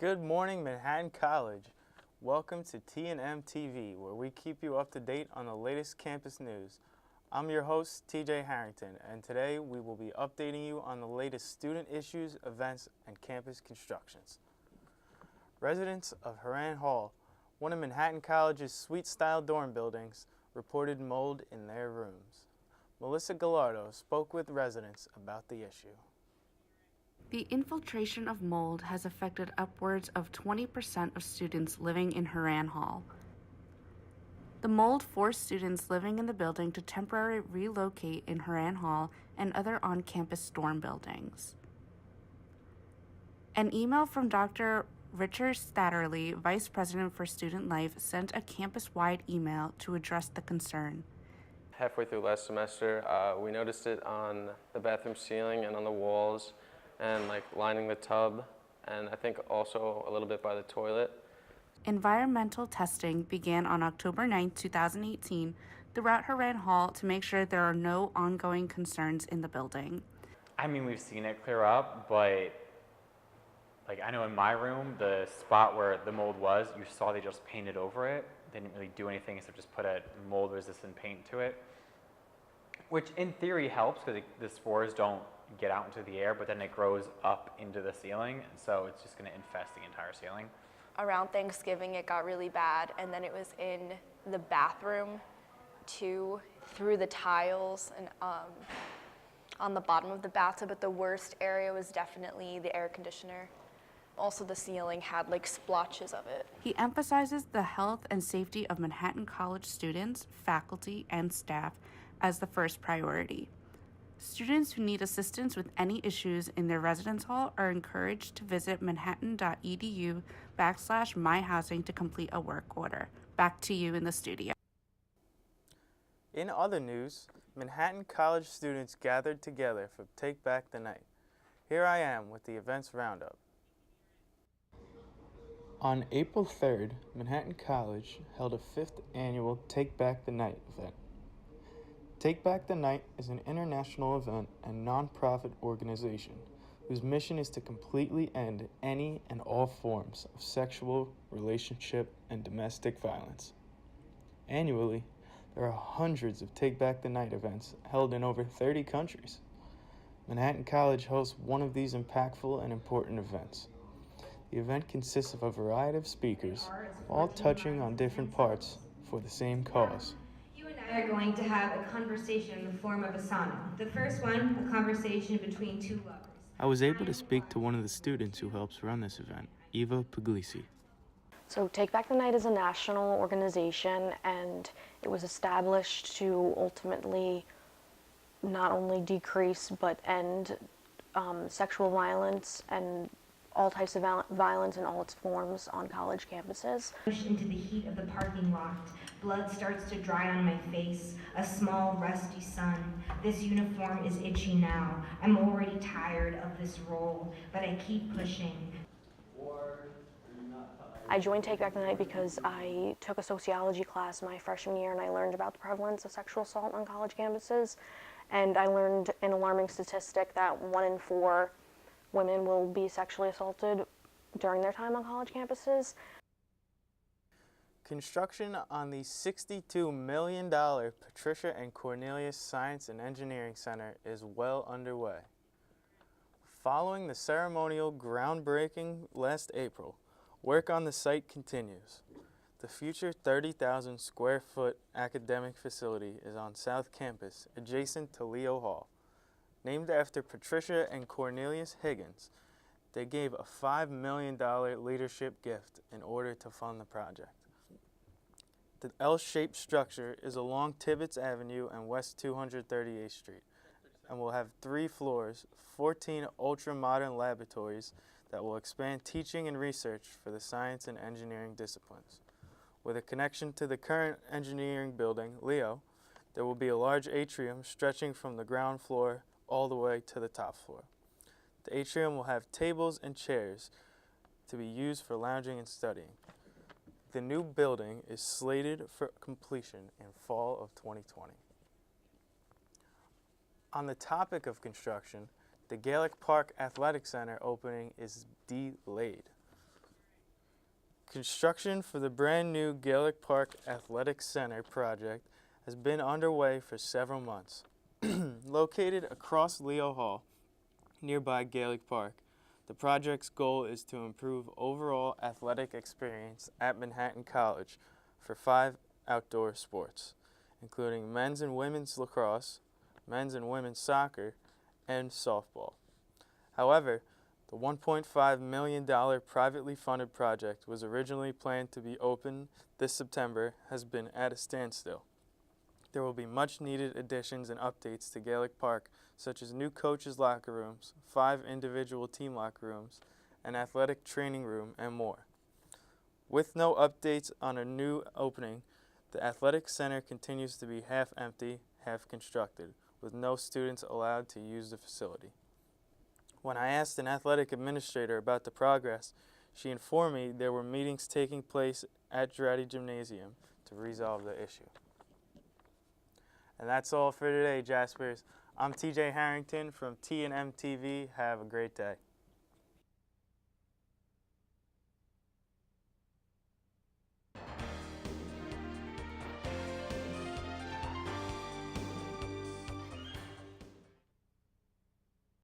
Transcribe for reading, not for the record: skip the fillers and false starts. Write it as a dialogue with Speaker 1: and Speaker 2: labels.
Speaker 1: Good morning, Manhattan College. Welcome to T&M TV, where we keep you up to date on the latest campus news. I'm your host, TJ Harrington, and today we will be updating you on the latest student issues, events, and campus constructions. Residents of Horan Hall, one of Manhattan College's suite-style dorm buildings, reported mold in their rooms. Melissa Gallardo spoke with residents about the issue.
Speaker 2: The infiltration of mold has affected upwards of 20% of students living in Horan Hall. The mold forced students living in the building to temporarily relocate in Horan Hall and other on-campus dorm buildings. An email from Dr. Richard Statterly, Vice President for Student Life, sent a campus-wide email to address the concern.
Speaker 3: Halfway through last semester, we noticed it on the bathroom ceiling and on the walls, and lining the tub, and I think also a little bit by the toilet.
Speaker 2: Environmental testing began on October 9, 2018 throughout Horan Hall to make sure there are no ongoing concerns in the building.
Speaker 4: I mean, we've seen it clear up, but I know in my room, the spot where the mold was, you saw they just painted over it. They didn't really do anything except just put a mold-resistant paint to it, which in theory helps because the spores don't get out into the air, but then it grows up into the ceiling, and so it's just going to infest the entire ceiling.
Speaker 5: Around Thanksgiving, it got really bad, and then it was in the bathroom too, through the tiles and on the bottom of the bathtub, but the worst area was definitely the air conditioner. Also, the ceiling had splotches of it.
Speaker 2: He emphasizes the health and safety of Manhattan College students, faculty, and staff as the first priority. Students who need assistance with any issues in their residence hall are encouraged to visit manhattan.edu/myhousing to complete a work order. Back to you in the studio.
Speaker 1: In other news, Manhattan College students gathered together for Take Back the Night. Here I am with the events roundup. On April 3rd, Manhattan College held a 5th annual Take Back the Night event. Take Back the Night is an international event and nonprofit organization whose mission is to completely end any and all forms of sexual, relationship, and domestic violence. Annually, there are hundreds of Take Back the Night events held in over 30 countries. Manhattan College hosts one of these impactful and important events. The event consists of a variety of speakers, all touching on different parts for the same cause.
Speaker 6: Are going to have a conversation in the form of a sauna. The first one, a conversation between two lovers.
Speaker 1: I was able to speak to one of the students who helps run this event, Eva Puglisi.
Speaker 7: So Take Back the Night is a national organization, and it was established to ultimately not only decrease but end sexual violence and all types of violence in all its forms on college campuses.
Speaker 6: Pushed into the heat of the parking lot. Blood starts to dry on my face, a small rusty sun. This uniform is itchy now. I'm already tired of this role, but I keep pushing.
Speaker 7: I joined Take Back the Night because I took a sociology class my freshman year and I learned about the prevalence of sexual assault on college campuses. And I learned an alarming statistic that 1 in 4 women will be sexually assaulted during their time on college campuses.
Speaker 1: Construction on the $62 million Patricia and Cornelius Science and Engineering Center is well underway. Following the ceremonial groundbreaking last April, work on the site continues. The future 30,000 square foot academic facility is on South Campus, adjacent to Leo Hall. Named after Patricia and Cornelius Higgins, they gave a $5 million leadership gift in order to fund the project. The L-shaped structure is along Tibbetts Avenue and West 238th Street and will have 3 floors, 14 ultra-modern laboratories that will expand teaching and research for the science and engineering disciplines. With a connection to the current engineering building, Leo, there will be a large atrium stretching from the ground floor all the way to the top floor. The atrium will have tables and chairs to be used for lounging and studying. The new building is slated for completion in fall of 2020. On the topic of construction, the Gaelic Park Athletic Center opening is delayed. Construction for the brand new Gaelic Park Athletic Center project has been underway for several months. Located across Leo Hall, nearby Gaelic Park, the project's goal is to improve overall athletic experience at Manhattan College for 5 outdoor sports, including men's and women's lacrosse, men's and women's soccer, and softball. However, the $1.5 million privately funded project was originally planned to be open this September has been at a standstill. There will be much needed additions and updates to Gaelic Park, such as new coaches' locker rooms, 5 individual team locker rooms, an athletic training room, and more. With no updates on a new opening, the athletic center continues to be half empty, half constructed, with no students allowed to use the facility. When I asked an athletic administrator about the progress, she informed me there were meetings taking place at Girardi Gymnasium to resolve the issue. And that's all for today, Jaspers. I'm TJ Harrington from T&M TV. Have a great day.